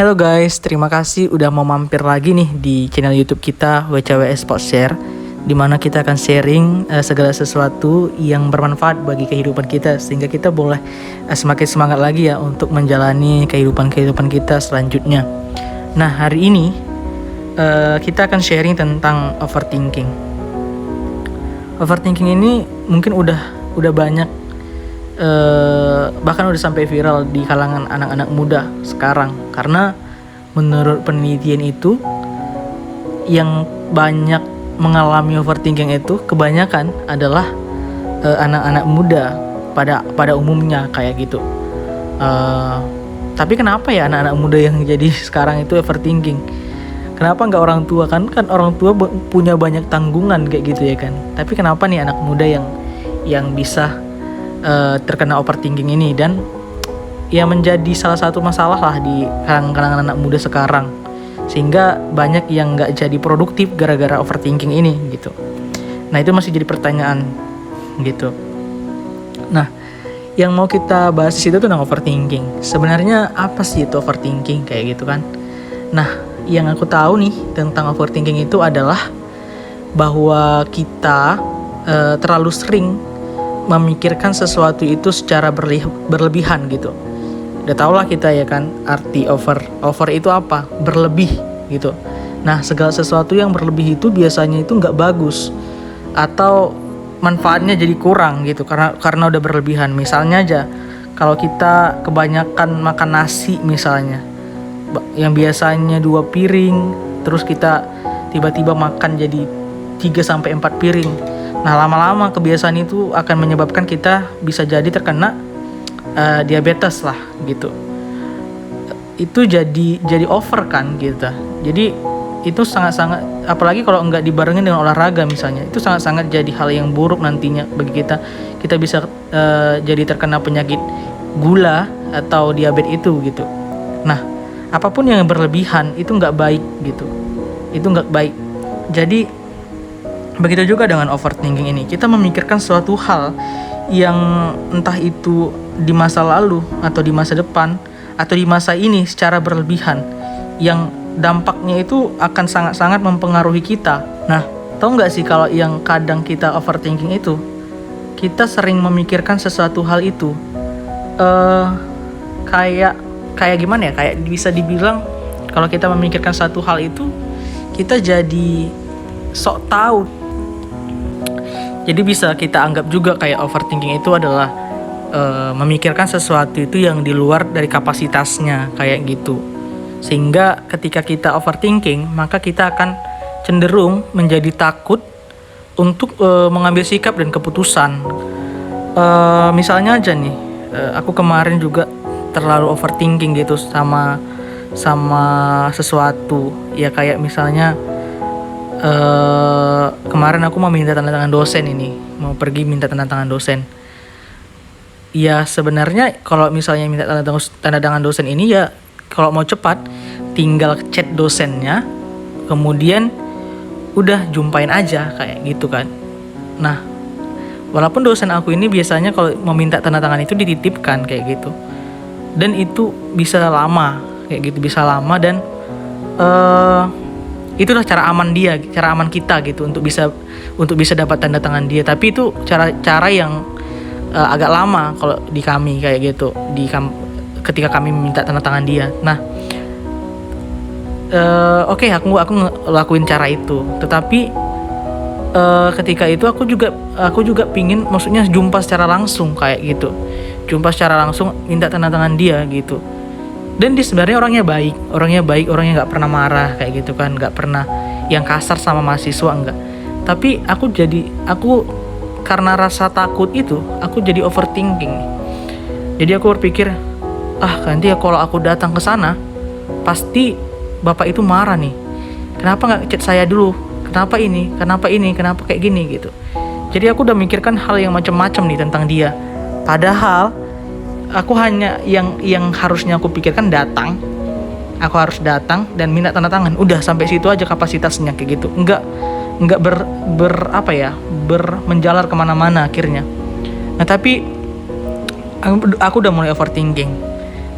Hello guys, terima kasih udah mau mampir lagi nih di channel YouTube kita WCWS Sport Share, di mana kita akan sharing segala sesuatu yang bermanfaat bagi kehidupan kita, sehingga kita boleh semakin semangat lagi ya untuk menjalani kehidupan kita selanjutnya. Nah, hari ini kita akan sharing tentang overthinking. Overthinking ini mungkin udah banyak, bahkan udah sampai viral di kalangan anak-anak muda sekarang, karena menurut penelitian itu yang banyak mengalami overthinking itu kebanyakan adalah anak-anak muda pada umumnya kayak gitu. Tapi kenapa ya anak-anak muda yang jadi sekarang itu overthinking? Kenapa nggak orang tua? Kan orang tua punya banyak tanggungan kayak gitu ya kan. Tapi kenapa nih anak muda yang bisa terkena overthinking ini, dan ya menjadi salah satu masalah lah di kalangan anak muda sekarang, sehingga banyak yang nggak jadi produktif gara-gara overthinking ini gitu. Nah, itu masih jadi pertanyaan gitu. Nah, yang mau kita bahas di situ tentang overthinking. Sebenarnya apa sih itu overthinking kayak gitu kan? Nah, yang aku tahu nih tentang overthinking itu adalah bahwa kita terlalu sering memikirkan sesuatu itu secara berlebihan gitu. Udah tau lah kita ya kan arti over itu apa? Berlebih gitu. Nah, segala sesuatu yang berlebih itu biasanya itu nggak bagus atau manfaatnya jadi kurang gitu karena udah berlebihan. Misalnya aja kalau kita kebanyakan makan nasi misalnya, yang biasanya 2 piring, terus kita tiba-tiba makan jadi 3-4 piring. Nah, lama-lama kebiasaan itu akan menyebabkan kita bisa jadi terkena diabetes lah gitu. Itu jadi over kan gitu. Jadi itu sangat-sangat, apalagi kalau nggak dibarengin dengan olahraga misalnya, itu sangat-sangat jadi hal yang buruk nantinya bagi kita. Kita bisa jadi terkena penyakit gula atau diabetes itu gitu. Nah, apapun yang berlebihan itu nggak baik gitu. Itu nggak baik. Jadi begitu juga dengan overthinking ini. Kita memikirkan suatu hal yang entah itu di masa lalu atau di masa depan atau di masa ini secara berlebihan, yang dampaknya itu akan sangat-sangat mempengaruhi kita. Nah, tahu nggak sih kalau yang kadang kita overthinking itu, kita sering memikirkan sesuatu hal itu kayak gimana ya? Kayak bisa dibilang kalau kita memikirkan satu hal itu, kita jadi sok tahu. Jadi bisa kita anggap juga kayak overthinking itu adalah memikirkan sesuatu itu yang di luar dari kapasitasnya kayak gitu. Sehingga ketika kita overthinking, maka kita akan cenderung menjadi takut untuk mengambil sikap dan keputusan. Misalnya aja nih, aku kemarin juga terlalu overthinking gitu sama sesuatu. Ya kayak misalnya kemarin aku mau minta tanda tangan dosen ini, mau pergi minta tanda tangan dosen. Ya sebenarnya kalau misalnya minta tanda tangan dosen ini, ya kalau mau cepat tinggal chat dosennya, kemudian udah jumpain aja kayak gitu kan. Nah, walaupun dosen aku ini biasanya kalau mau minta tanda tangan itu dititipkan kayak gitu, dan itu bisa lama kayak gitu, bisa lama, dan itulah cara aman kita gitu untuk bisa dapat tanda tangan dia. Tapi itu cara yang agak lama kalau di kami kayak gitu, ketika kami minta tanda tangan dia. Nah, oke, aku ngelakuin cara itu. Tetapi ketika itu aku juga pingin, maksudnya jumpa secara langsung kayak gitu, minta tanda tangan dia gitu. Dan dia sebenarnya orangnya baik, orangnya nggak pernah marah kayak gitu kan, nggak pernah yang kasar sama mahasiswa, enggak. Tapi aku karena rasa takut itu, aku jadi overthinking. Jadi aku berpikir, nanti ya kalau aku datang ke sana, pasti bapak itu marah nih. Kenapa nggak chat saya dulu? Kenapa kayak gini gitu. Jadi aku udah mikirkan hal yang macam-macam nih tentang dia. Padahal aku hanya yang harusnya aku pikirkan aku harus datang dan minta tanda tangan. Udah sampai situ aja kapasitasnya kayak gitu. Enggak menjalar kemana-mana akhirnya. Nah, tapi aku udah mulai overthinking.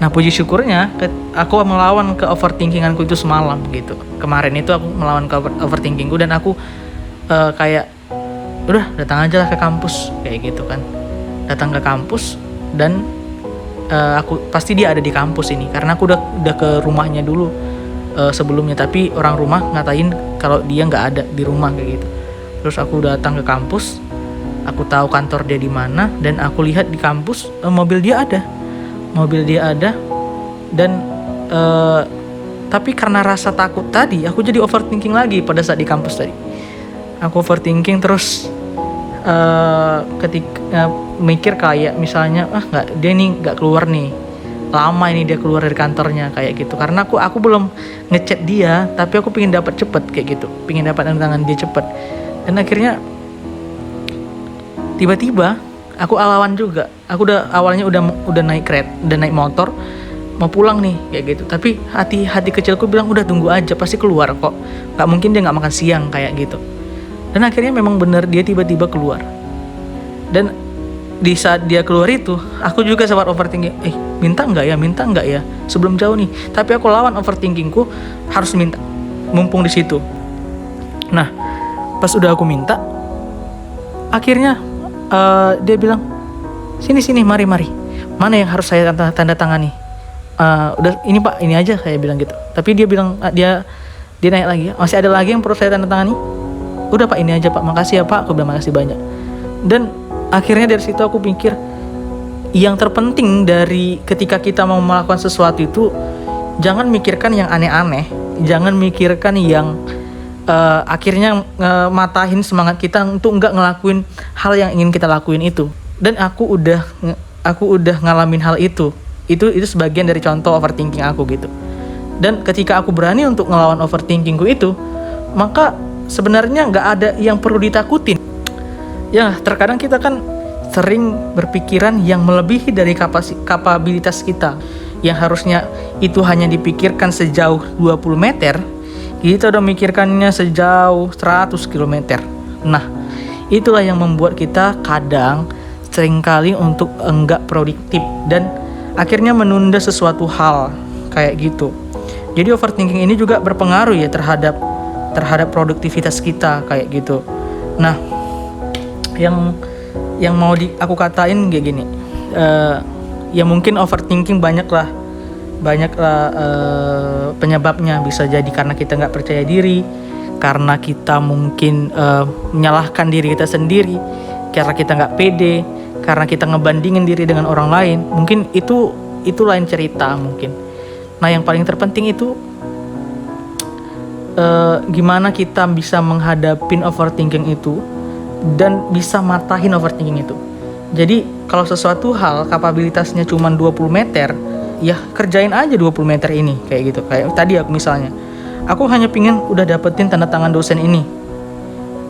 Nah puji syukurnya aku melawan ke overthinkinganku itu semalam gitu. Kemarin itu aku melawan ke overthinkingku dan aku kayak udah datang aja lah ke kampus kayak gitu kan. Datang ke kampus dan aku pasti dia ada di kampus ini karena aku udah ke rumahnya dulu sebelumnya, tapi orang rumah ngatain kalau dia nggak ada di rumah kayak gitu. Terus aku datang ke kampus, aku tahu kantor dia di mana dan aku lihat di kampus mobil dia ada dan tapi karena rasa takut tadi aku jadi overthinking lagi pada saat di kampus tadi. Aku overthinking terus ketika mikir kayak misalnya dia nih nggak keluar nih, lama ini dia keluar dari kantornya kayak gitu, karena aku belum ngechat dia tapi aku pengen dapat cepet kayak gitu, pengen dapat tangan dia cepet. Dan akhirnya tiba-tiba aku lawan juga. Aku awalnya udah naik udah naik motor mau pulang nih kayak gitu, tapi hati kecilku bilang udah tunggu aja, pasti keluar kok, nggak mungkin dia nggak makan siang kayak gitu. Dan akhirnya memang benar dia tiba-tiba keluar. Dan di saat dia keluar itu aku juga sempat overthinking, minta nggak ya sebelum jauh nih. Tapi aku lawan overthinkingku, harus minta mumpung di situ. Nah pas udah aku minta, akhirnya dia bilang sini mari mana yang harus saya tanda tangani. Udah ini pak, ini aja saya bilang gitu. Tapi dia bilang dia naik lagi, masih ada lagi yang perlu saya tanda tangani. Udah pak, ini aja pak, makasih ya pak. Aku bilang makasih banyak. Dan akhirnya dari situ aku pikir yang terpenting dari ketika kita mau melakukan sesuatu itu jangan mikirkan yang aneh-aneh, jangan mikirkan yang akhirnya matahin semangat kita untuk nggak ngelakuin hal yang ingin kita lakuin itu. Dan aku udah ngalamin hal itu sebagian dari contoh overthinking aku gitu. Dan ketika aku berani untuk ngelawan overthinkingku itu, maka sebenarnya nggak ada yang perlu ditakutin. Ya terkadang kita kan sering berpikiran yang melebihi dari kapabilitas kita, yang harusnya itu hanya dipikirkan sejauh 20 meter, kita udah mikirkannya sejauh 100 km. Nah itulah yang membuat kita kadang seringkali untuk enggak produktif dan akhirnya menunda sesuatu hal kayak gitu. Jadi overthinking ini juga berpengaruh ya terhadap produktivitas kita kayak gitu. Nah yang mau aku katain kayak gini, ya mungkin overthinking banyaklah penyebabnya. Bisa jadi karena kita nggak percaya diri, karena kita mungkin menyalahkan diri kita sendiri, karena kita nggak pede, karena kita ngebandingin diri dengan orang lain. Mungkin itu lain cerita mungkin. Nah yang paling terpenting itu gimana kita bisa menghadapin overthinking itu dan bisa matahin overthinking itu. Jadi kalau sesuatu hal kapabilitasnya cuma 20 meter, ya kerjain aja 20 meter ini kayak gitu. Kayak tadi aku misalnya, aku hanya pingin udah dapetin tanda tangan dosen ini,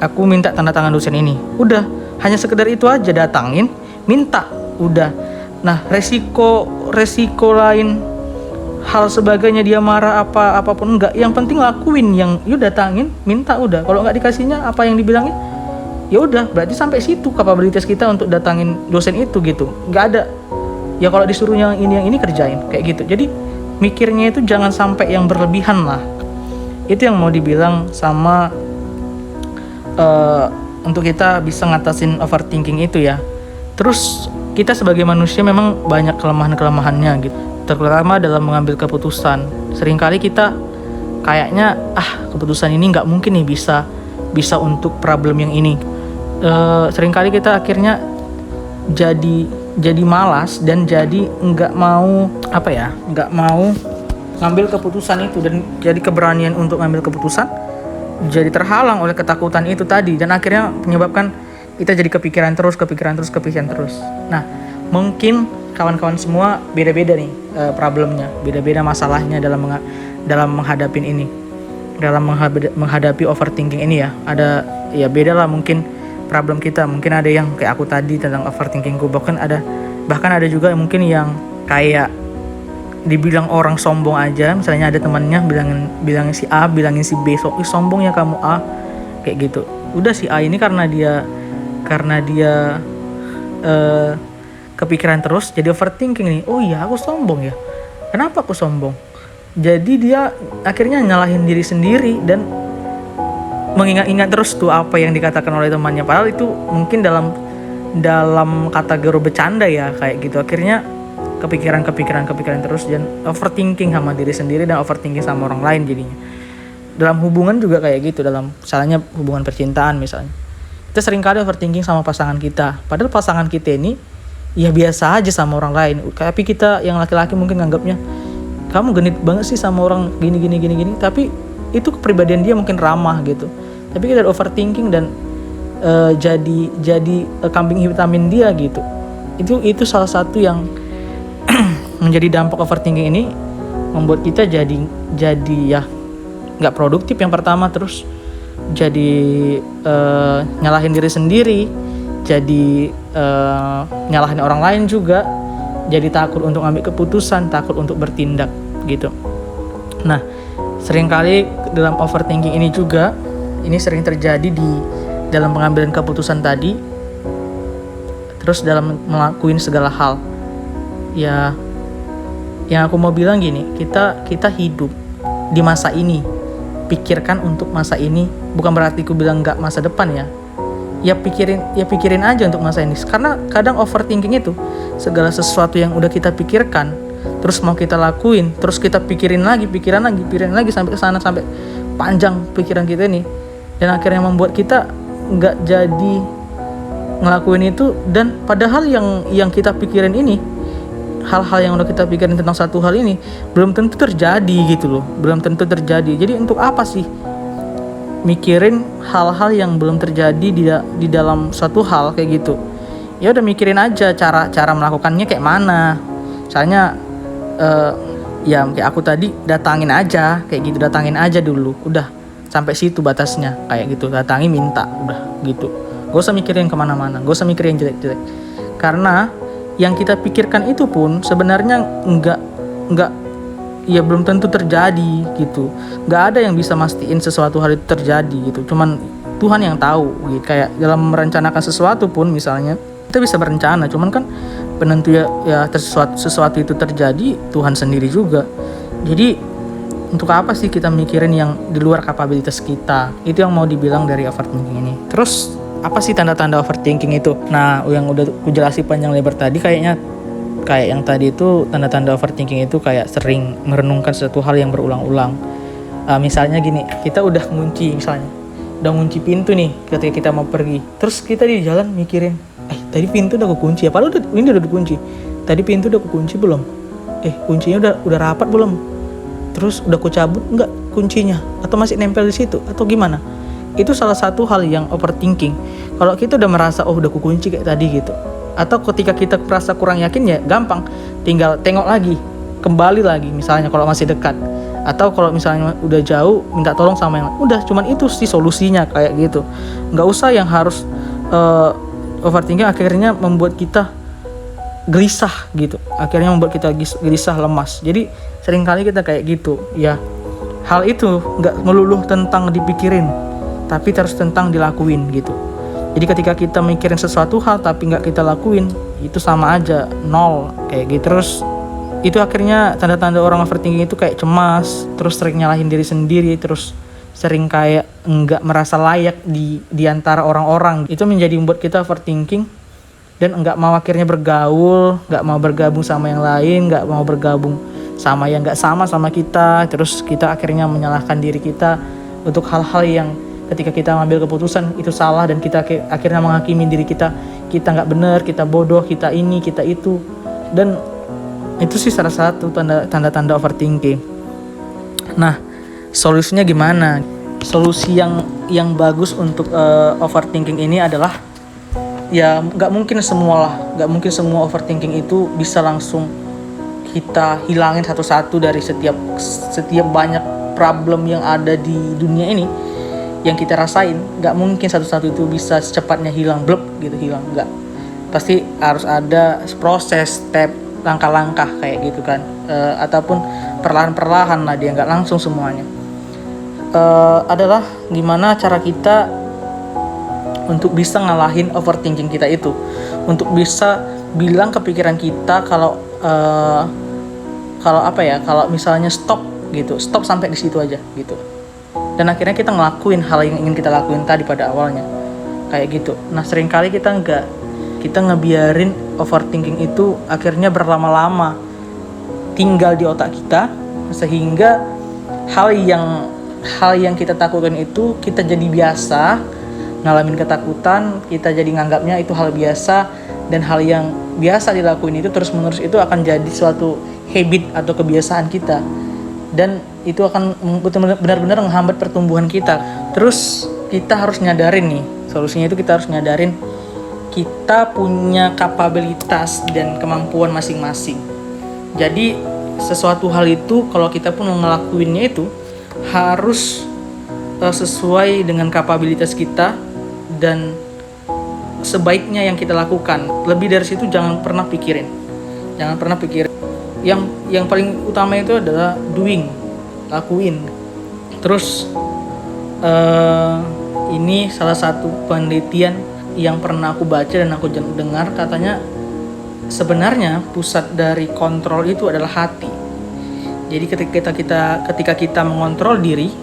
aku minta tanda tangan dosen ini, udah hanya sekedar itu aja, datangin, minta, udah. Nah resiko lain hal sebagainya, dia marah apapun enggak, yang penting lakuin, yang yuk datangin, minta, udah. Kalau nggak dikasihnya apa yang dibilangin, ya udah, berarti sampai situ kapabilitas kita untuk datangin dosen itu gitu. Nggak ada ya kalau disuruh yang ini kerjain kayak gitu. Jadi mikirnya itu jangan sampai yang berlebihan lah. Itu yang mau dibilang sama untuk kita bisa ngatasin overthinking itu ya. Terus kita sebagai manusia memang banyak kelemahannya gitu, terutama dalam mengambil keputusan. Seringkali kita kayaknya keputusan ini nggak mungkin nih bisa untuk problem yang ini. Seringkali kita akhirnya jadi malas dan jadi nggak mau ngambil keputusan itu, dan jadi keberanian untuk ngambil keputusan jadi terhalang oleh ketakutan itu tadi, dan akhirnya menyebabkan kita jadi kepikiran terus. Nah mungkin kawan-kawan semua beda-beda nih problemnya, beda-beda masalahnya dalam menghadapi ini, dalam menghadapi overthinking ini ya. Ada ya beda lah mungkin problem kita. Mungkin ada yang kayak aku tadi tentang overthinkingku, bahkan ada juga mungkin yang kayak dibilang orang sombong aja. Misalnya ada temannya bilangin si A, bilangin si B, sombong ya kamu A, kayak gitu. Udah si A ini karena dia kepikiran terus jadi overthinking nih. Oh iya aku sombong ya, Kenapa aku sombong? Jadi dia akhirnya nyalahin diri sendiri dan mengingat-ingat terus tuh apa yang dikatakan oleh temannya. Padahal itu mungkin dalam kategori bercanda ya kayak gitu. Akhirnya kepikiran terus dan overthinking sama diri sendiri dan overthinking sama orang lain jadinya. Dalam hubungan juga kayak gitu, dalam misalnya hubungan percintaan misalnya. Kita seringkali overthinking sama pasangan kita. Padahal pasangan kita ini ya biasa aja sama orang lain. Tapi kita yang laki-laki mungkin nganggapnya, kamu genit banget sih sama orang gini. Tapi itu kepribadian dia mungkin ramah gitu. Tapi kita overthinking dan jadi kambing hitamin dia gitu. Itu salah satu yang menjadi dampak overthinking ini, membuat kita jadi ya nggak produktif yang pertama, terus jadi nyalahin diri sendiri, jadi nyalahin orang lain juga, jadi takut untuk ambil keputusan, takut untuk bertindak gitu. Nah, seringkali dalam overthinking ini juga, ini sering terjadi di dalam pengambilan keputusan tadi, terus dalam melakukan segala hal. Ya, yang aku mau bilang gini, kita hidup di masa ini, pikirkan untuk masa ini. Bukan berarti aku bilang nggak masa depan ya. Ya pikirin aja untuk masa ini. Karena kadang overthinking itu segala sesuatu yang udah kita pikirkan, terus mau kita lakuin, terus kita pikirin lagi sampai ke sana, sampai panjang pikiran kita ini, dan akhirnya membuat kita nggak jadi ngelakuin itu. Dan padahal yang kita pikirin ini, hal-hal yang udah kita pikirin tentang satu hal ini belum tentu terjadi gitu loh, belum tentu terjadi. Jadi untuk apa sih mikirin hal-hal yang belum terjadi di dalam suatu hal kayak gitu? Ya udah mikirin aja cara melakukannya kayak mana. Misalnya ya kayak aku tadi, datangin aja dulu, udah sampai situ batasnya kayak gitu. Datangi, minta, udah gitu. Gak usah mikirin kemana-mana, gak usah mikirin jelek-jelek. Karena yang kita pikirkan itu pun sebenarnya enggak ya belum tentu terjadi gitu. Nggak ada yang bisa mastiin sesuatu hal itu terjadi gitu. Cuman Tuhan yang tahu gitu. Kayak dalam merencanakan sesuatu pun misalnya, kita bisa berencana, cuman kan penentu ya sesuatu itu terjadi Tuhan sendiri juga. Jadi untuk apa sih kita mikirin yang di luar kapabilitas kita? Itu yang mau dibilang dari overthinking ini. Terus apa sih tanda-tanda overthinking itu? Nah, yang udah aku jelasin panjang lebar tadi, kayak yang tadi itu, tanda-tanda overthinking itu kayak sering merenungkan sesuatu hal yang berulang-ulang. Misalnya gini, kita udah ngunci pintu nih ketika kita mau pergi. Terus kita di jalan mikirin, tadi pintu udah kukunci ya? Padahal ini udah dikunci. Tadi pintu udah kukunci belum? Kuncinya udah rapat belum? Terus udah kucabut enggak kuncinya? Atau masih nempel di situ? Atau gimana? Itu salah satu hal yang overthinking. Kalau kita udah merasa udah kukunci kayak tadi gitu, atau ketika kita merasa kurang yakin, ya gampang, tinggal tengok lagi, kembali lagi misalnya kalau masih dekat, atau kalau misalnya udah jauh minta tolong sama yang lain. Udah, cuman itu sih solusinya kayak gitu. Nggak usah yang harus overthinking akhirnya membuat kita gelisah gitu, akhirnya membuat kita gelisah, lemas. Jadi seringkali kita kayak gitu ya. Hal itu nggak melulu tentang dipikirin, tapi terus tentang dilakuin gitu. Jadi ketika kita mikirin sesuatu hal tapi nggak kita lakuin, itu sama aja nol kayak gitu. Terus itu akhirnya tanda-tanda orang overthinking itu kayak cemas, terus sering nyalahin diri sendiri, terus sering kayak nggak merasa layak di antara orang-orang. Itu menjadi membuat kita overthinking dan nggak mau akhirnya bergaul, nggak mau bergabung sama yang lain, nggak mau bergabung sama yang nggak sama kita. Terus kita akhirnya menyalahkan diri kita untuk hal-hal yang ketika kita mengambil keputusan itu salah, dan kita akhirnya menghakimi diri kita nggak benar, kita bodoh, kita ini, kita itu. Dan itu sih salah satu tanda-tanda overthinking. Nah, solusinya gimana? Solusi yang bagus untuk overthinking ini adalah, ya nggak mungkin semua overthinking itu bisa langsung kita hilangin satu-satu dari setiap banyak problem yang ada di dunia ini yang kita rasain. Nggak mungkin satu-satu itu bisa secepatnya hilang, blep gitu hilang, nggak. Pasti harus ada proses, step, langkah-langkah kayak gitu kan, ataupun perlahan-perlahan lah, dia nggak langsung semuanya. Adalah gimana cara kita untuk bisa ngalahin overthinking kita itu, untuk bisa bilang ke pikiran kita kalau misalnya stop gitu, stop sampai di situ aja gitu. Dan akhirnya kita ngelakuin hal yang ingin kita lakuin tadi pada awalnya kayak gitu. Nah, seringkali kita ngebiarin overthinking itu akhirnya berlama-lama tinggal di otak kita, sehingga hal yang kita takutkan itu kita jadi biasa ngalamin ketakutan, kita jadi nganggapnya itu hal biasa, dan hal yang biasa dilakuin itu terus-menerus itu akan jadi suatu habit atau kebiasaan kita, dan itu akan benar-benar menghambat pertumbuhan kita. Terus kita harus nyadarin nih, solusinya itu kita harus nyadarin kita punya kapabilitas dan kemampuan masing-masing. Jadi sesuatu hal itu kalau kita pun ngelakuinnya itu harus sesuai dengan kapabilitas kita dan sebaiknya yang kita lakukan. Lebih dari situ jangan pernah pikirin. Yang paling utama itu adalah doing, lakuin. Terus ini salah satu penelitian yang pernah aku baca dan aku dengar, katanya sebenarnya pusat dari kontrol itu adalah hati. Jadi ketika kita mengontrol diri,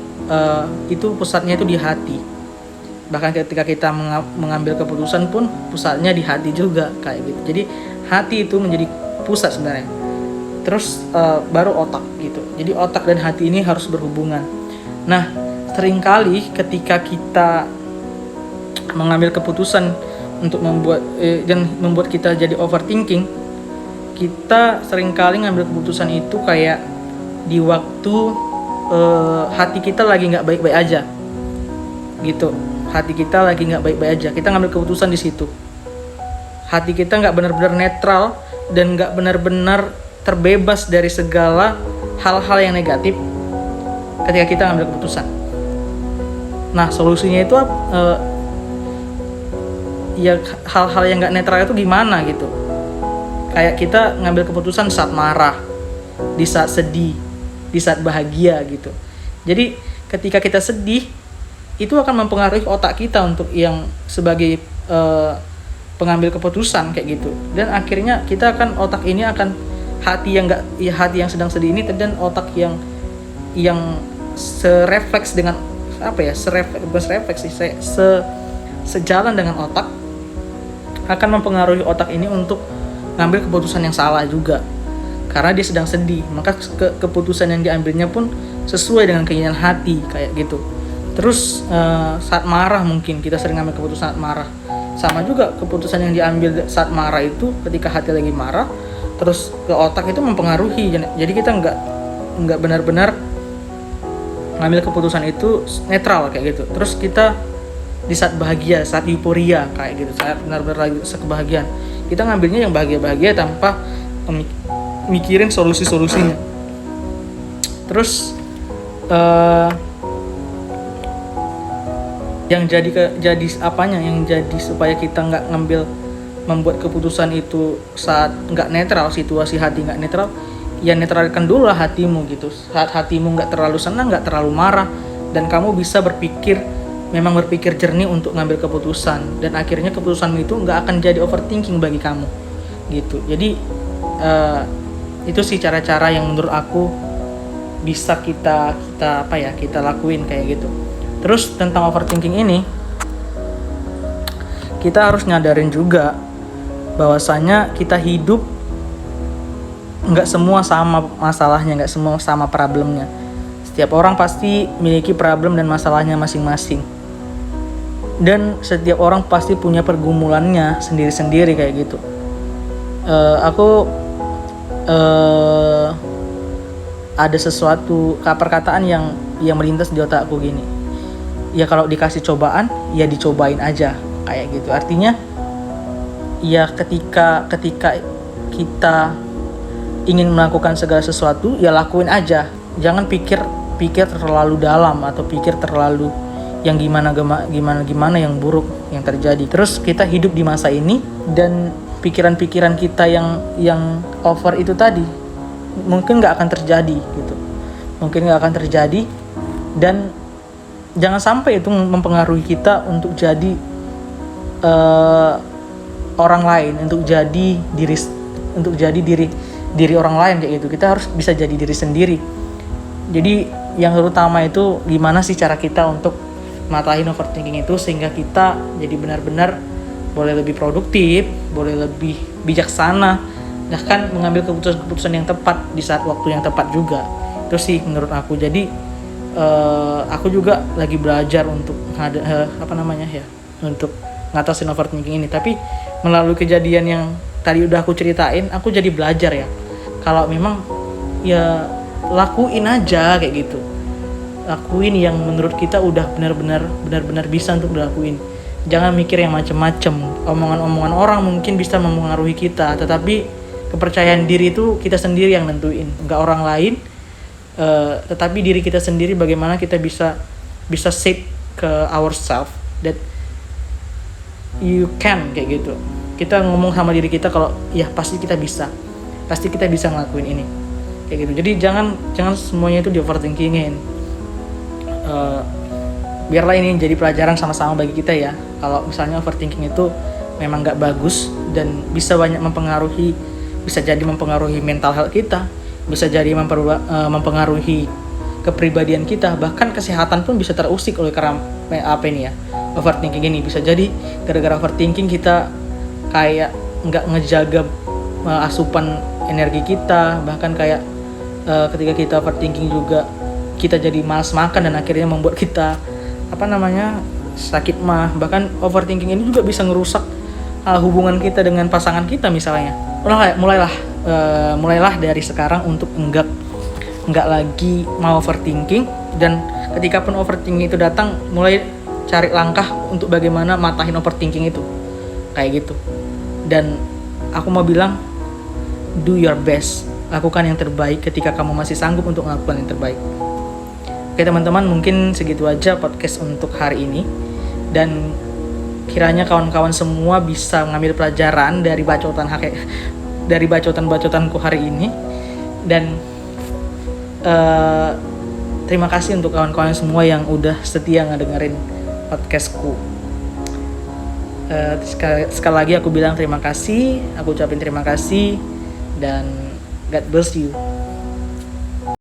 itu pusatnya itu di hati. Bahkan ketika kita mengambil keputusan pun pusatnya di hati juga kayak gitu. Jadi hati itu menjadi pusat sebenarnya. Terus baru otak gitu. Jadi otak dan hati ini harus berhubungan. Nah, seringkali ketika kita mengambil keputusan untuk membuat kita jadi overthinking, kita seringkali ngambil keputusan itu kayak di waktu hati kita lagi nggak baik-baik aja gitu. Hati kita lagi nggak baik-baik aja, kita ngambil keputusan di situ. Hati kita nggak benar-benar netral dan nggak benar-benar terbebas dari segala hal-hal yang negatif ketika kita ngambil keputusan. Nah, solusinya itu ya hal-hal yang nggak netral itu gimana gitu. Kayak kita ngambil keputusan saat marah, di saat sedih, di saat bahagia gitu. Jadi ketika kita sedih, itu akan mempengaruhi otak kita untuk yang sebagai pengambil keputusan kayak gitu. Dan akhirnya kita akan hati yang sedang sedih ini dan otak yang serefleks dengan sejalan dengan otak akan mempengaruhi otak ini untuk ngambil keputusan yang salah juga. Karena dia sedang sedih, maka keputusan yang diambilnya pun sesuai dengan keinginan hati kayak gitu. Terus saat marah, mungkin kita sering ambil keputusan saat marah. Sama juga keputusan yang diambil saat marah itu ketika hati lagi marah, terus ke otak itu mempengaruhi. Jadi kita nggak benar-benar ngambil keputusan itu netral kayak gitu. Terus kita di saat bahagia, saat euforia kayak gitu, saat benar-benar lagi kebahagiaan, kita ngambilnya yang bahagia-bahagia tanpa mikirin solusi-solusinya. Terus yang jadi supaya kita nggak membuat keputusan itu saat nggak netral, situasi hati nggak netral, ya netralkan dulu lah hatimu gitu. Saat hatimu nggak terlalu senang, nggak terlalu marah, dan kamu bisa berpikir jernih untuk ngambil keputusan, dan akhirnya keputusanmu itu nggak akan jadi overthinking bagi kamu gitu. Jadi itu sih cara-cara yang menurut aku bisa kita lakuin kayak gitu. Terus tentang overthinking ini, kita harus nyadarin juga bahwasanya kita hidup nggak semua sama masalahnya, nggak semua sama problemnya. Setiap orang pasti memiliki problem dan masalahnya masing-masing. Dan setiap orang pasti punya pergumulannya sendiri-sendiri kayak gitu. Ada sesuatu perkataan yang melintas di otakku gini. Ya kalau dikasih cobaan, ya dicobain aja kayak gitu. Artinya ya ketika kita ingin melakukan segala sesuatu, ya lakuin aja. Jangan pikir terlalu dalam atau pikir terlalu yang gimana yang buruk yang terjadi. Terus kita hidup di masa ini, dan pikiran-pikiran kita yang over itu tadi mungkin nggak akan terjadi gitu. Dan jangan sampai itu mempengaruhi kita untuk jadi orang lain, untuk jadi diri diri orang lain kayak gitu. Kita harus bisa jadi diri sendiri. Jadi yang terutama itu gimana sih cara kita untuk matahin overthinking itu sehingga kita jadi benar-benar boleh lebih produktif, boleh lebih bijaksana, bahkan mengambil keputusan-keputusan yang tepat di saat waktu yang tepat juga. Itu sih menurut aku. Jadi aku juga lagi belajar untuk untuk ngatasin overthinking ini. Tapi melalui kejadian yang tadi udah aku ceritain, aku jadi belajar ya. Kalau memang ya lakuin aja kayak gitu. Lakuin yang menurut kita udah benar-benar bisa untuk dilakuin. Jangan mikir yang macem-macem. Omongan-omongan orang mungkin bisa mempengaruhi kita, tetapi kepercayaan diri itu kita sendiri yang nentuin, enggak orang lain. Tetapi diri kita sendiri, bagaimana kita bisa set ke ourselves that you can kayak gitu. Kita ngomong sama diri kita kalau ya pasti kita bisa ngelakuin ini kayak gitu. Jadi jangan semuanya itu di overthinkingin. Biarlah ini jadi pelajaran sama-sama bagi kita ya. Kalau misalnya overthinking itu memang nggak bagus dan bisa banyak mempengaruhi, bisa jadi mempengaruhi mental health kita, bisa jadi mempengaruhi kepribadian kita, bahkan kesehatan pun bisa terusik oleh karena overthinking ini. Bisa jadi gara-gara overthinking kita kayak nggak ngejaga asupan energi kita, bahkan kayak ketika kita overthinking juga kita jadi malas makan dan akhirnya membuat kita sakit mah. Bahkan overthinking ini juga bisa ngerusak hubungan kita dengan pasangan kita misalnya. Mulailah dari sekarang untuk enggak lagi mau overthinking, dan ketika pun overthinking itu datang, mulai cari langkah untuk bagaimana matahin overthinking itu kayak gitu. Dan aku mau bilang, do your best, lakukan yang terbaik ketika kamu masih sanggup untuk melakukan yang terbaik. Oke teman-teman, mungkin segitu aja podcast untuk hari ini, dan kiranya kawan-kawan semua bisa mengambil pelajaran dari bacotan-bacotanku hari ini. Dan terima kasih untuk kawan-kawan semua yang udah setia ngedengerin podcastku. Sekali lagi aku bilang terima kasih, aku ucapin terima kasih, dan God bless you.